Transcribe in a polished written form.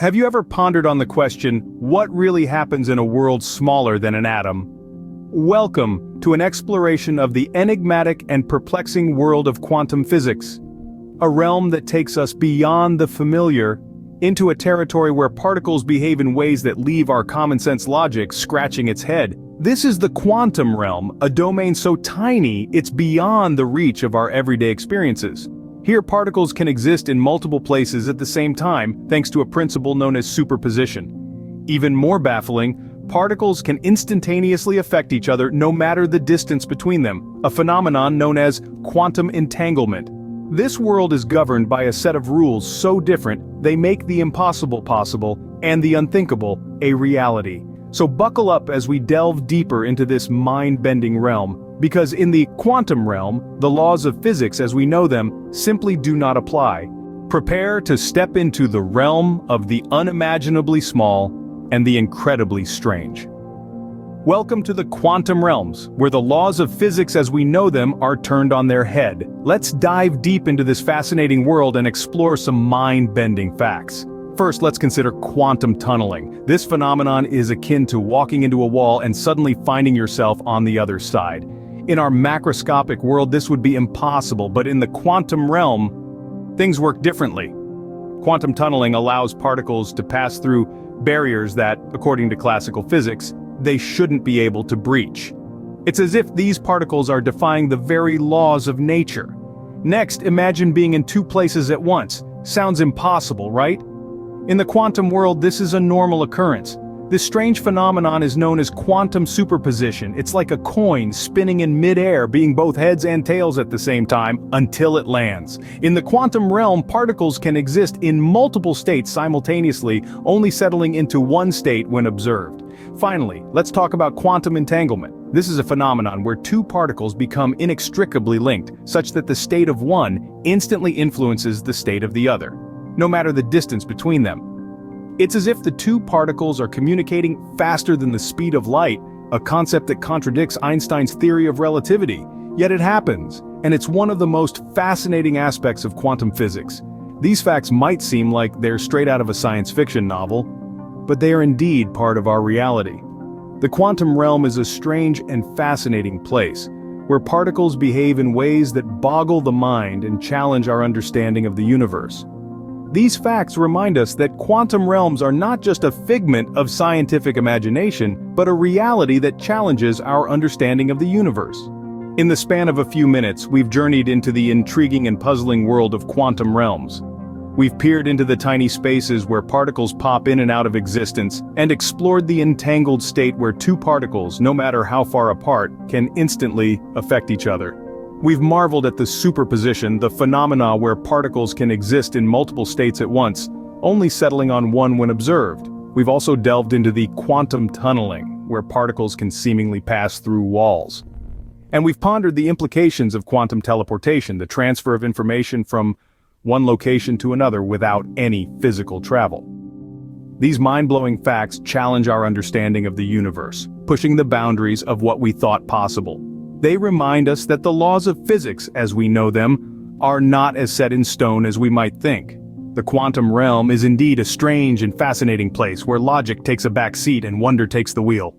Have you ever pondered on the question, what really happens in a world smaller than an atom? Welcome to an exploration of the enigmatic and perplexing world of quantum physics, a realm that takes us beyond the familiar into a territory where particles behave in ways that leave our common-sense logic scratching its head. This is the quantum realm, a domain so tiny it's beyond the reach of our everyday experiences. Here, particles can exist in multiple places at the same time, thanks to a principle known as superposition. Even more baffling, particles can instantaneously affect each other no matter the distance between them, a phenomenon known as quantum entanglement. This world is governed by a set of rules so different, they make the impossible possible and the unthinkable a reality. So buckle up as we delve deeper into this mind-bending realm, because in the quantum realm, the laws of physics as we know them simply do not apply. Prepare to step into the realm of the unimaginably small and the incredibly strange. Welcome to the quantum realms, where the laws of physics as we know them are turned on their head. Let's dive deep into this fascinating world and explore some mind-bending facts. First, let's consider quantum tunneling. This phenomenon is akin to walking into a wall and suddenly finding yourself on the other side. In our macroscopic world, this would be impossible, but in the quantum realm, things work differently. Quantum tunneling allows particles to pass through barriers that, according to classical physics, they shouldn't be able to breach. It's as if these particles are defying the very laws of nature. Next, imagine being in two places at once. Sounds impossible, right? In the quantum world, this is a normal occurrence. This strange phenomenon is known as quantum superposition. It's like a coin spinning in mid-air, being both heads and tails at the same time, until it lands. In the quantum realm, particles can exist in multiple states simultaneously, only settling into one state when observed. Finally, let's talk about quantum entanglement. This is a phenomenon where two particles become inextricably linked, such that the state of one instantly influences the state of the other, no matter the distance between them. It's as if the two particles are communicating faster than the speed of light, a concept that contradicts Einstein's theory of relativity. Yet it happens, and it's one of the most fascinating aspects of quantum physics. These facts might seem like they're straight out of a science fiction novel, but they are indeed part of our reality. The quantum realm is a strange and fascinating place, where particles behave in ways that boggle the mind and challenge our understanding of the universe. These facts remind us that quantum realms are not just a figment of scientific imagination, but a reality that challenges our understanding of the universe. In the span of a few minutes, we've journeyed into the intriguing and puzzling world of quantum realms. We've peered into the tiny spaces where particles pop in and out of existence, and explored the entangled state where two particles, no matter how far apart, can instantly affect each other. We've marveled at the superposition, the phenomena where particles can exist in multiple states at once, only settling on one when observed. We've also delved into the quantum tunneling, where particles can seemingly pass through walls. And we've pondered the implications of quantum teleportation, the transfer of information from one location to another without any physical travel. These mind-blowing facts challenge our understanding of the universe, pushing the boundaries of what we thought possible. They remind us that the laws of physics, as we know them, are not as set in stone as we might think. The quantum realm is indeed a strange and fascinating place where logic takes a back seat and wonder takes the wheel.